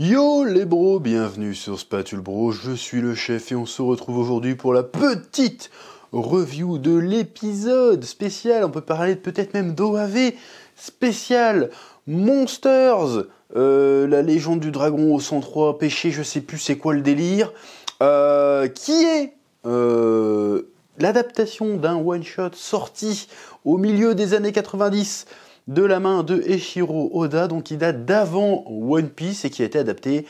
Yo les bros, bienvenue sur Spatule Bro, je suis le chef et on se retrouve aujourd'hui pour la petite review de l'épisode spécial, on peut parler peut-être même d'OAV spécial Monsters, la légende du dragon au 103 péchés, je sais plus c'est quoi le délire, qui est l'adaptation d'un one-shot sorti au milieu des années 90 de la main de Eiichiro Oda, donc qui date d'avant One Piece et qui a été adapté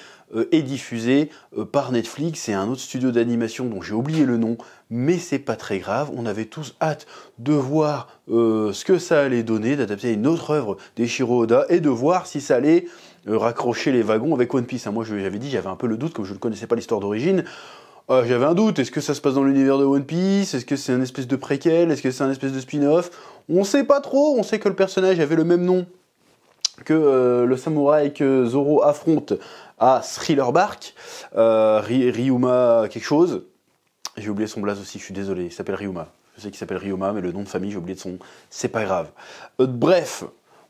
et diffusé par Netflix. C'est un autre studio d'animation dont j'ai oublié le nom, mais c'est pas très grave. On avait tous hâte de voir ce que ça allait donner, d'adapter une autre œuvre d'Eiichiro Oda et de voir si ça allait raccrocher les wagons avec One Piece. Moi, j'avais dit, j'avais un peu le doute, comme je ne connaissais pas l'histoire d'origine. J'avais un doute, est-ce que ça se passe dans l'univers de One Piece? Est-ce que c'est un espèce de préquel? Est-ce que c'est un espèce de spin-off? On sait pas trop, on sait que le personnage avait le même nom que le samouraï que Zoro affronte à Thriller Bark, Ryuma quelque chose. J'ai oublié son blaze aussi, je suis désolé, il s'appelle Ryuma. Je sais qu'il s'appelle Ryuma, mais le nom de famille, j'ai oublié de son... C'est pas grave. Bref,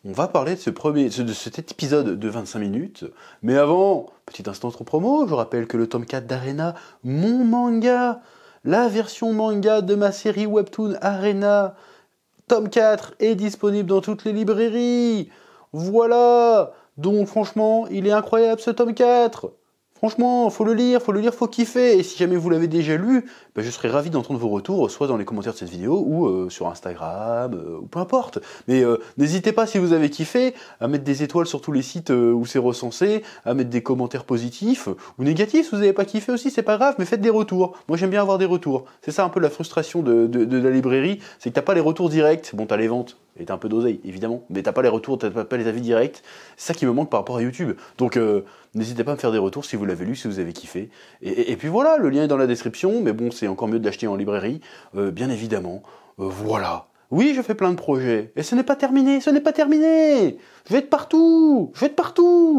on va parler de cet épisode de 25 minutes, mais avant, petit instant trop promo, je rappelle que le tome 4 d'Arena, mon manga, la version manga de ma série Webtoon Arena, tome 4 est disponible dans toutes les librairies. Voilà. Donc franchement, il est incroyable ce tome 4. Franchement, faut le lire, faut kiffer. Et si jamais vous l'avez déjà lu, je serais ravi d'entendre vos retours, soit dans les commentaires de cette vidéo, ou sur Instagram, ou peu importe. Mais n'hésitez pas, si vous avez kiffé, à mettre des étoiles sur tous les sites où c'est recensé, à mettre des commentaires positifs, ou négatifs, si vous n'avez pas kiffé aussi, c'est pas grave, mais faites des retours. Moi j'aime bien avoir des retours. C'est ça un peu la frustration de la librairie, c'est que t'as pas les retours directs. Bon, t'as les ventes, et t'as un peu d'oseille, évidemment, mais t'as pas les retours, t'as pas les avis directs. C'est ça qui me manque par rapport à YouTube. Donc n'hésitez pas à me faire des retours si vous l'avez lu, si vous avez kiffé. Et puis voilà, le lien est dans la description, mais bon, c'est encore mieux de l'acheter en librairie, bien évidemment. Voilà. Oui, je fais plein de projets, et ce n'est pas terminé, ce n'est pas terminé. Je vais être partout, vous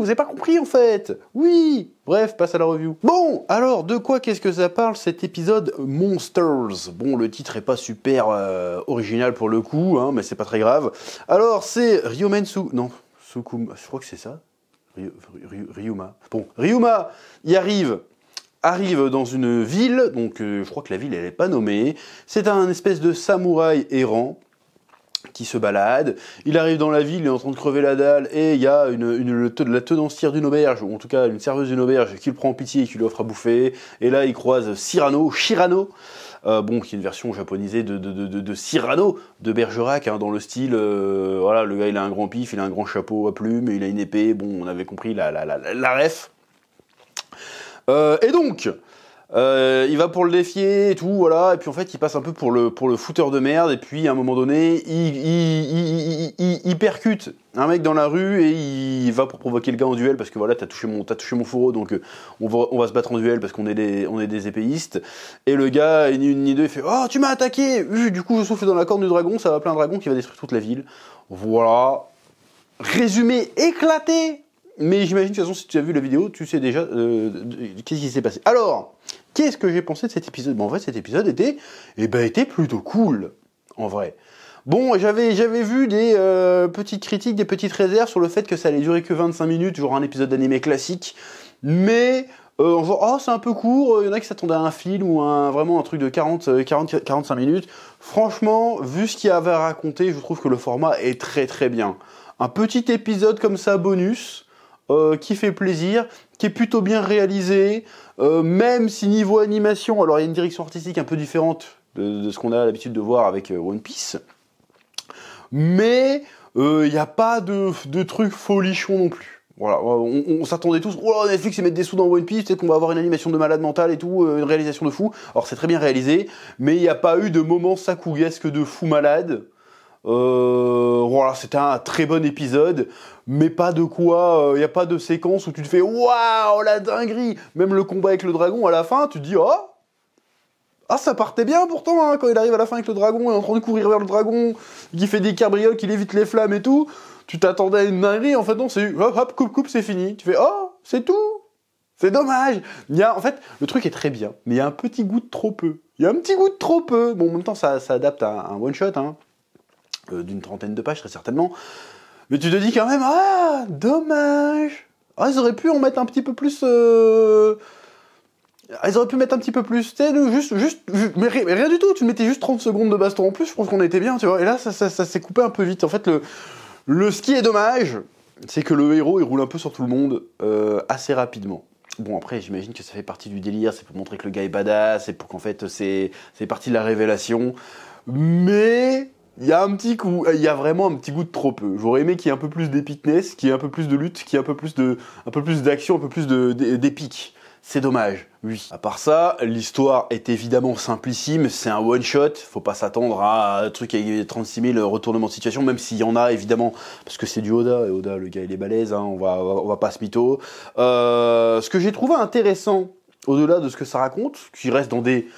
avez pas compris en fait. Oui, bref, passe à la review. Bon, alors, de quoi qu'est-ce que ça parle cet épisode Monsters? Bon, le titre est pas super original pour le coup, hein, mais c'est pas très grave. Alors, c'est non, Sukuma, je crois que c'est ça. Ryuma. Bon, Ryuma, il arrive dans une ville, donc je crois que la ville elle est pas nommée, c'est un espèce de samouraï errant qui se balade, il arrive dans la ville, il est en train de crever la dalle, et il y a la tenancière d'une auberge, ou en tout cas une serveuse d'une auberge, qui le prend en pitié et qui lui offre à bouffer, et là il croise Shirano, bon, qui est une version japonisée de Cyrano, de Bergerac, hein, dans le style, voilà, le gars il a un grand pif, il a un grand chapeau à plumes, il a une épée, bon, on avait compris la ref. Et donc, il va pour le défier et tout, voilà, et puis en fait il passe un peu pour le fouteur de merde, et puis à un moment donné, il percute un mec dans la rue, et il va pour provoquer le gars en duel, parce que voilà, t'as touché mon fourreau, donc on va se battre en duel, parce qu'on est des épéistes, et le gars, ni une ni deux, il fait « Oh, tu m'as attaqué !» Du coup, je souffle dans la corne du dragon, ça va appeler un dragon qui va détruire toute la ville. Voilà. Résumé éclaté. Mais j'imagine, de toute façon, si tu as vu la vidéo, tu sais déjà qu'est-ce qui s'est passé. Alors, qu'est-ce que j'ai pensé de cet épisode? Bon, en vrai, cet épisode était plutôt cool, en vrai. Bon, j'avais vu des petites critiques, des petites réserves sur le fait que ça allait durer que 25 minutes, genre un épisode d'animé classique, mais genre, oh, c'est un peu court, il y en a qui s'attendaient à un film ou vraiment un truc de 45 minutes. Franchement, vu ce qu'il y avait à raconter, je trouve que le format est très très bien. Un petit épisode comme ça, bonus, qui fait plaisir, qui est plutôt bien réalisé, même si niveau animation, alors il y a une direction artistique un peu différente de ce qu'on a l'habitude de voir avec One Piece, mais il n'y a pas de trucs folichons non plus. Voilà, on s'attendait tous, oh là, Netflix, ils mettent des sous dans One Piece, peut-être qu'on va avoir une animation de malade mental et tout, une réalisation de fou. Alors c'est très bien réalisé, mais il n'y a pas eu de moment sakougasque de fou malade. Voilà, c'était un très bon épisode, mais pas de quoi, y a pas de séquence où tu te fais waouh la dinguerie. Même le combat avec le dragon à la fin, tu te dis ah ça partait bien pourtant, hein, quand il arrive à la fin avec le dragon, il est en train de courir vers le dragon, qui fait des cabrioles, qui évite les flammes et tout. Tu t'attendais à une dinguerie, en fait non, c'est hop coupe c'est fini. Tu fais oh c'est tout. C'est dommage. En fait, le truc est très bien, mais il y a un petit goût de trop peu. Bon, en même temps, ça adapte à un one shot, hein. D'une 30aine de pages très certainement, mais tu te dis quand même, ah, dommage, Ah, ils auraient pu en mettre un petit peu plus... Ils auraient pu mettre un petit peu plus, tu sais, mais rien du tout, tu mettais juste 30 secondes de baston en plus, je pense qu'on était bien, tu vois, et là, ça s'est coupé un peu vite. En fait, ce qui est dommage, c'est que le héros, il roule un peu sur tout le monde assez rapidement. Bon, après, j'imagine que ça fait partie du délire, c'est pour montrer que le gars est badass, c'est pour qu'en fait, c'est partie de la révélation, mais... Il y a vraiment un petit goût de trop peu. J'aurais aimé qu'il y ait un peu plus d'épicness, qu'il y ait un peu plus de lutte, qu'il y ait un peu plus d'action, un peu plus d'épique. C'est dommage, oui. À part ça, l'histoire est évidemment simplissime, c'est un one-shot, faut pas s'attendre à un truc avec 36 000 retournements de situation, même s'il y en a évidemment, parce que c'est du Oda, et Oda, le gars il est balèze, hein, on va pas se mytho. Ce que j'ai trouvé intéressant, au-delà de ce que ça raconte, qui reste dans des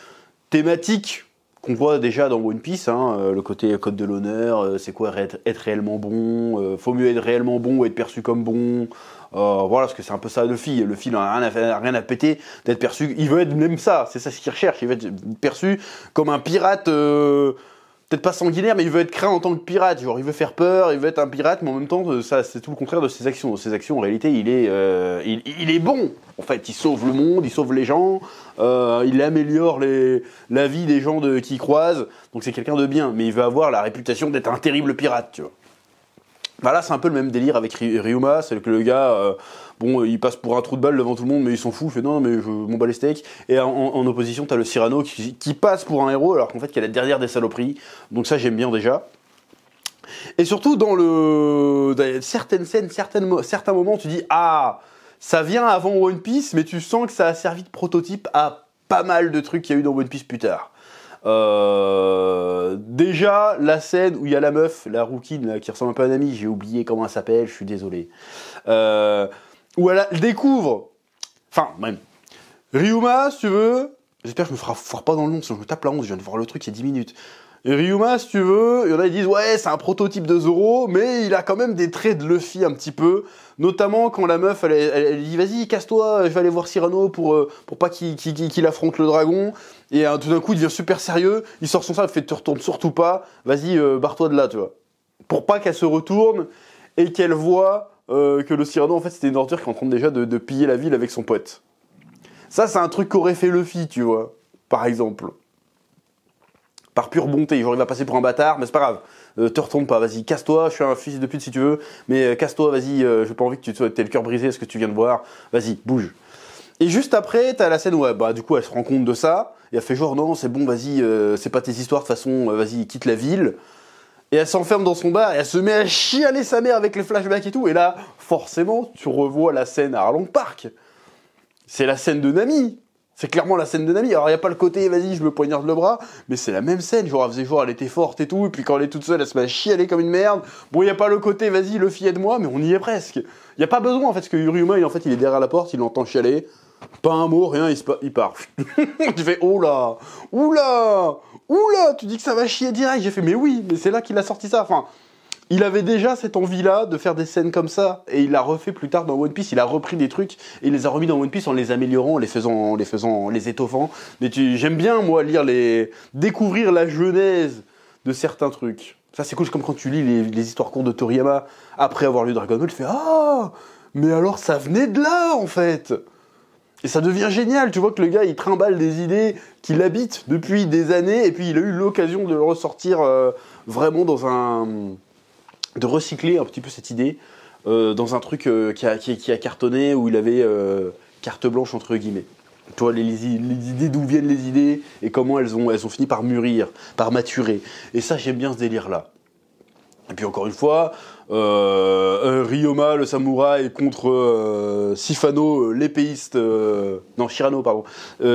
thématiques qu'on voit déjà dans One Piece, hein, le côté code de l'honneur, c'est quoi être réellement bon, faut mieux être réellement bon ou être perçu comme bon, voilà, parce que c'est un peu ça Luffy il en a rien à péter d'être perçu, il veut être même ça, c'est ça ce qu'il recherche, il veut être perçu comme un pirate, peut-être pas sanguinaire, mais il veut être craint en tant que pirate, genre il veut faire peur, il veut être un pirate, mais en même temps, ça c'est tout le contraire de ses actions. Ses actions, en réalité, il est bon. En fait, il sauve le monde, il sauve les gens, il améliore la vie des gens qui y croisent, donc c'est quelqu'un de bien, mais il veut avoir la réputation d'être un terrible pirate, tu vois. Bah là, c'est un peu le même délire avec Ryuma, c'est que le gars, bon, il passe pour un trou de balle devant tout le monde, mais il s'en fout, il fait non, mais je m'en bats les steaks. Et en opposition, t'as le Cyrano qui passe pour un héros, alors qu'en fait, qu'il est derrière des saloperies. Donc ça, j'aime bien déjà. Et surtout, dans certaines scènes, certains moments, tu dis, ah, ça vient avant One Piece, mais tu sens que ça a servi de prototype à pas mal de trucs qu'il y a eu dans One Piece plus tard. Déjà, la scène où il y a la meuf, la rouquine là, qui ressemble un peu à un ami, j'ai oublié comment elle s'appelle, je suis désolé. Où elle découvre, enfin, même, Ryuma, si tu veux, j'espère que je me foire pas dans le nom, sinon je me tape la honte, je viens de voir le truc il y a 10 minutes. Et Ryuma, si tu veux, il y en a qui disent ouais, c'est un prototype de Zoro, mais il a quand même des traits de Luffy un petit peu, notamment quand la meuf, elle dit vas-y, casse-toi, je vais aller voir Cyrano pour pas qu'il affronte le dragon, et tout d'un coup, il devient super sérieux, il sort son sabre, il fait te retourne surtout pas, vas-y, barre-toi de là, tu vois. Pour pas qu'elle se retourne et qu'elle voit que le Cyrano, en fait, c'était une ordure qui est en train déjà de piller la ville avec son pote. Ça, c'est un truc qu'aurait fait Luffy, tu vois, par exemple. Par pure bonté, genre il va passer pour un bâtard, mais c'est pas grave, te retourne pas, vas-y, casse-toi, je suis un fils de pute si tu veux, mais casse-toi, vas-y, j'ai pas envie que tu aies le cœur brisé, ce que tu viens de voir, vas-y, bouge. Et juste après, t'as la scène où bah, du coup elle se rend compte de ça, et elle fait genre non, c'est bon, vas-y, c'est pas tes histoires, de toute façon, vas-y, quitte la ville. Et elle s'enferme dans son bar, et elle se met à chialer sa mère avec les flashbacks et tout, et là, forcément, tu revois la scène à Arlong Park. C'est la scène de Nami. C'est clairement la scène de Nami. Alors, il n'y a pas le côté, vas-y, je me poignarde le bras, mais c'est la même scène. Genre, elle faisait genre, elle était forte et tout, et puis quand elle est toute seule, elle se met à chialer comme une merde. Bon, il n'y a pas le côté, vas-y, Luffy aide-moi, mais on y est presque. Il n'y a pas besoin, en fait, parce que Ryuma, il est derrière la porte, il l'entend chialer. Pas un mot, rien, il part. Tu fais, oh là, oula, oula, tu dis que ça va chier direct. J'ai fait, mais oui, mais c'est là qu'il a sorti ça. Enfin, il avait déjà cette envie-là de faire des scènes comme ça, et il l'a refait plus tard dans One Piece. Il a repris des trucs, et il les a remis dans One Piece en les améliorant, en les étoffant. Mais j'aime bien, moi, découvrir la genèse de certains trucs. Ça, c'est cool, c'est comme quand tu lis les histoires courtes de Toriyama, après avoir lu Dragon Ball, tu fais « Ah, mais alors ça venait de là, en fait !» Et ça devient génial, tu vois que le gars, il trimballe des idées qu'il habite depuis des années, et puis il a eu l'occasion de le ressortir vraiment de recycler un petit peu cette idée dans un truc qui a cartonné, où il avait carte blanche entre guillemets. Tu vois, les idées, d'où viennent les idées, et comment elles ont fini par mûrir, par maturer. Et ça, j'aime bien ce délire-là. Et puis encore une fois, Ryoma, le samouraï, contre Sifano, l'épéiste... non, Shirano, pardon.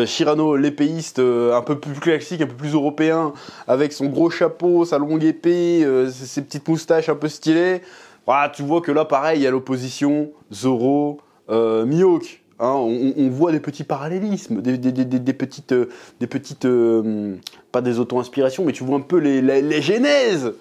Shirano, l'épéiste, un peu plus classique, un peu plus européen, avec son gros chapeau, sa longue épée, ses petites moustaches un peu stylées. Voilà, tu vois que là, pareil, il y a l'opposition, Zoro, Mihawk. Hein, on voit des petits parallélismes, des petites... pas des auto-inspirations, mais tu vois un peu les genèses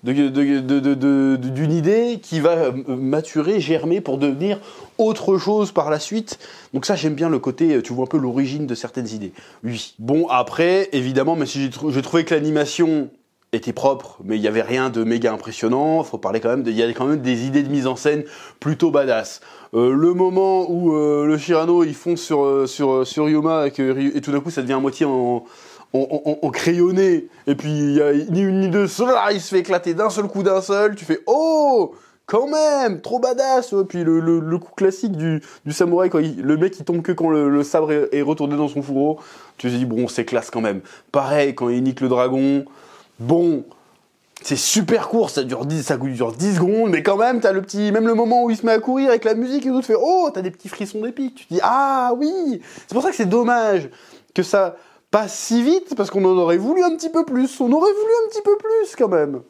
d'une idée qui va maturer, germer pour devenir autre chose par la suite. Donc ça, j'aime bien le côté, tu vois un peu l'origine de certaines idées. Oui. Bon, après, évidemment, même si j'ai trouvé que l'animation était propre, mais il y avait rien de méga impressionnant. Faut parler quand même, il y a quand même des idées de mise en scène plutôt badass. Le moment où le Shirano il fonce sur Yuma et tout d'un coup ça devient à moitié en crayonné, et puis il y a ni une ni deux, il se fait éclater d'un seul coup d'un seul, tu fais oh quand même, trop badass. Puis le coup classique du samouraï, quand le mec il tombe que quand le sabre est retourné dans son fourreau, tu te dis bon c'est classe quand même. Pareil quand il nique le dragon, bon c'est super court, ça dure 10 secondes, mais quand même, t'as même le moment où il se met à courir avec la musique et tout, tu fais oh, t'as des petits frissons d'épique. Tu te dis ah oui, c'est pour ça que c'est dommage que ça passe si vite, parce qu'on en aurait voulu un petit peu plus, quand même.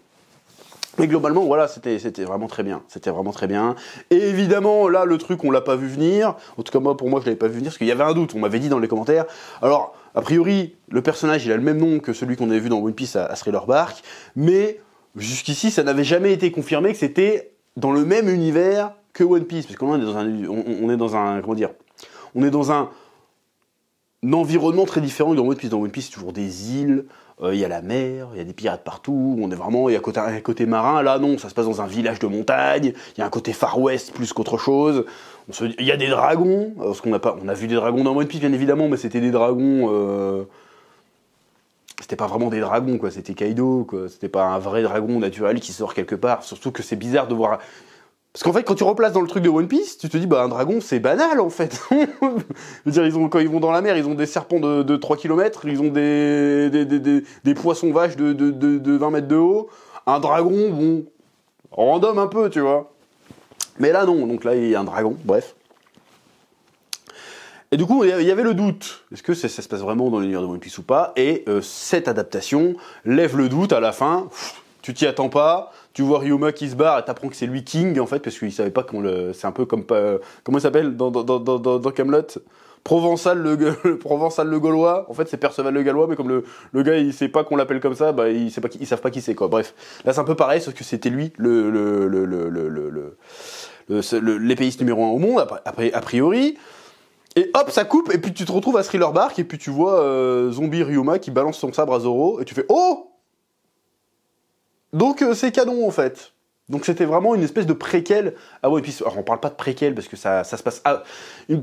Mais globalement, voilà, c'était vraiment très bien. C'était vraiment très bien. Et évidemment, là, le truc, on l'a pas vu venir. En tout cas, pour moi, je l'avais pas vu venir, parce qu'il y avait un doute. On m'avait dit dans les commentaires. Alors, a priori, le personnage, il a le même nom que celui qu'on avait vu dans One Piece à Thriller Bark. Mais, jusqu'ici, ça n'avait jamais été confirmé que c'était dans le même univers que One Piece. Parce qu'on est dans un, comment dire, on est dans un environnement très différent dans One Piece. Dans One Piece, c'est toujours des îles, il y a la mer, il y a des pirates partout, on est vraiment, il y a un côté marin. Là, non, ça se passe dans un village de montagne, il y a un côté Far West plus qu'autre chose. Il y a des dragons, parce on a vu des dragons dans One Piece, bien évidemment, mais c'était des dragons... C'était pas vraiment des dragons, quoi. C'était Kaido, quoi. C'était pas un vrai dragon naturel qui sort quelque part. Surtout que c'est bizarre de voir... Parce qu'en fait, quand tu replaces dans le truc de One Piece, tu te dis, bah, un dragon, c'est banal, en fait. Je veux dire, quand ils vont dans la mer, ils ont des serpents de 3 km, ils ont des poissons vaches de 20 mètres de haut. Un dragon, bon, random un peu, tu vois. Mais là, non. Donc là, il y a un dragon, bref. Et du coup, il y avait le doute. Est-ce que ça se passe vraiment dans l'univers de One Piece ou pas? Et cette adaptation lève le doute à la fin. Tu t'y attends pas. Tu vois Ryuma qui se barre et t'apprends que c'est lui King, en fait, parce qu'il savait pas qu'on le... C'est un peu comme... comment il s'appelle dans Camelot, Provençal le Gaulois. En fait, c'est Perceval le Gallois, mais comme le gars, il sait pas qu'on l'appelle comme ça, bah, ils savent pas qui c'est, quoi. Bref. Là, c'est un peu pareil, sauf que c'était lui, l'épéiste numéro 1 au monde, a priori. Et hop, ça coupe, et puis tu te retrouves à Thriller Bark, et puis tu vois Zombie Ryuma qui balance son sabre à Zoro, et tu fais oh! Donc c'est canon en fait. Donc c'était vraiment une espèce de préquel à One Piece. Alors on parle pas de préquel parce que ça se passe...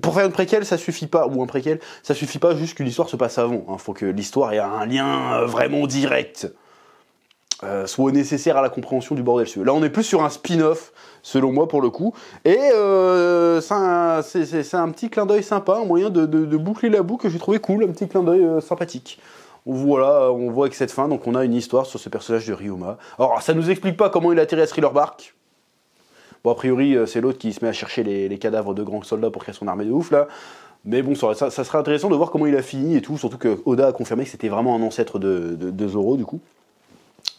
Pour faire une préquel, ça suffit pas, ou un préquel, ça suffit pas juste qu'une histoire se passe avant. Faut que l'histoire ait un lien vraiment direct, soit nécessaire à la compréhension du bordel. Là on est plus sur un spin-off, selon moi pour le coup. Et c'est un petit clin d'œil sympa, un moyen de boucler la boucle que j'ai trouvé cool, un petit clin d'œil sympathique. Voilà, on voit avec cette fin, donc on a une histoire sur ce personnage de Ryuma. Alors, ça nous explique pas comment il a atterri à Thriller Bark. Bon, a priori, c'est l'autre qui se met à chercher les cadavres de grands soldats pour créer son armée de ouf, là. Mais bon, ça serait intéressant de voir comment il a fini et tout, surtout que Oda a confirmé que c'était vraiment un ancêtre de Zoro, du coup.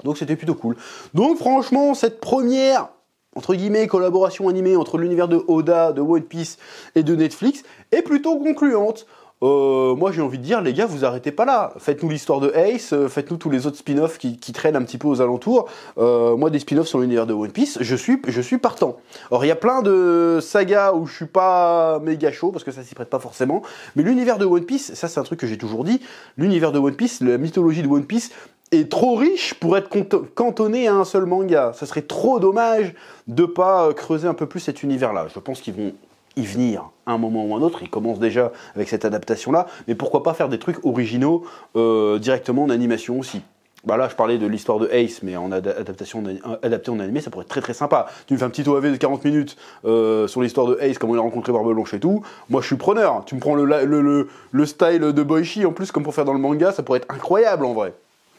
Donc, c'était plutôt cool. Donc, franchement, cette première... entre guillemets, collaboration animée entre l'univers de Oda, de One Piece et de Netflix, est plutôt concluante. Moi j'ai envie de dire, les gars, vous arrêtez pas là. Faites-nous l'histoire de Ace, faites-nous tous les autres spin-offs qui traînent un petit peu aux alentours. Moi, des spin-offs sur l'univers de One Piece, je suis partant. Alors il y a plein de sagas où je suis pas méga chaud, parce que ça s'y prête pas forcément, mais l'univers de One Piece, ça c'est un truc que j'ai toujours dit, l'univers de One Piece, la mythologie de One Piece, est trop riche pour être cantonné à un seul manga. Ça serait trop dommage de pas creuser un peu plus cet univers-là. Je pense qu'ils vont y venir à un moment ou un autre. Ils commencent déjà avec cette adaptation-là, mais pourquoi pas faire des trucs originaux directement en animation aussi. Bah là, je parlais de l'histoire de Ace, mais en adaptation adaptée en animé, ça pourrait être très très sympa. Tu me fais un petit OAV de 40 minutes sur l'histoire de Ace, comment il a rencontré Barbe Blanche et tout. Moi, je suis preneur. Tu me prends le style de Boichi, en plus, comme pour faire dans le manga, ça pourrait être incroyable en vrai.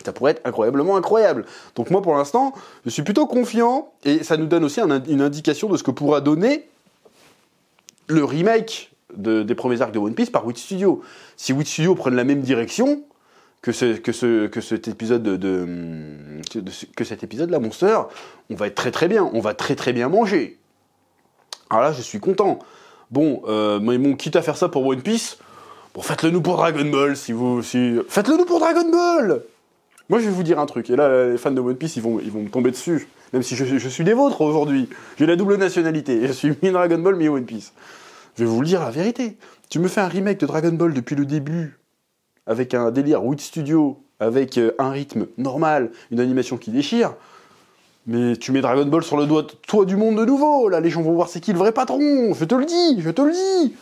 Ça pourrait être incroyablement incroyable. Donc moi, pour l'instant, je suis plutôt confiant, et ça nous donne aussi une indication de ce que pourra donner le remake des premiers arcs de One Piece par Wit Studio. Si Wit Studio prennent la même direction que cet épisode que cet épisode-là, Monster, on va être très très bien. On va très très bien manger. Alors là, je suis content. Bon, mais bon, quitte à faire ça pour One Piece, bon, faites-le nous pour Dragon Ball, faites-le nous pour Dragon Ball. Moi, je vais vous dire un truc, et là, les fans de One Piece, ils vont me tomber dessus, même si je suis des vôtres aujourd'hui. J'ai la double nationalité, je suis mi-Dragon Ball, mi-One Piece. Je vais vous le dire la vérité. Tu me fais un remake de Dragon Ball depuis le début, avec un délire Wit Studio, avec un rythme normal, une animation qui déchire, mais tu mets Dragon Ball sur le doigt toi du monde de nouveau, là les gens vont voir c'est qui le vrai patron, je te le dis.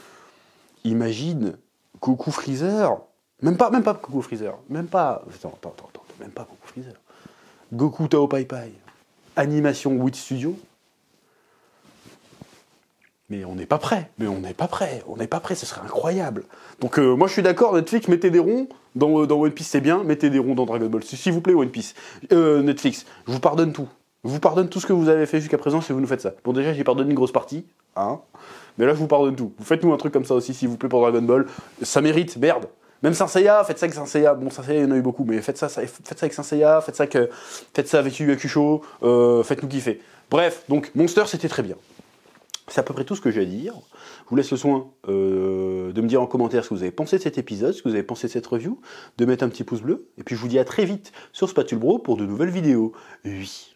Imagine Goku Freezer, même pas Goku Freezer, même pas Goku Freezer. Goku Tao Pai Pai, animation Wit Studio. Mais on n'est pas prêt, ce serait incroyable. Donc moi je suis d'accord, Netflix, mettez des ronds, dans One Piece c'est bien, mettez des ronds dans Dragon Ball, s'il vous plaît One Piece. Netflix, je vous pardonne tout. Je vous pardonne tout ce que vous avez fait jusqu'à présent si vous nous faites ça. Bon déjà j'ai pardonné une grosse partie, hein, mais là je vous pardonne tout. Vous faites-nous un truc comme ça aussi s'il vous plaît pour Dragon Ball, ça mérite, merde. Même Saint Seiya, faites ça avec Saint Seiya. Bon, Saint Seiya, il y en a eu beaucoup, mais faites ça avec Saint Seiya, faites ça avec Yu Yu Hakusho, faites-nous kiffer. Bref, donc Monster c'était très bien. C'est à peu près tout ce que j'ai à dire. Je vous laisse le soin de me dire en commentaire ce que vous avez pensé de cet épisode, ce que vous avez pensé de cette review, de mettre un petit pouce bleu, et puis je vous dis à très vite sur Spatule Bro pour de nouvelles vidéos. Oui.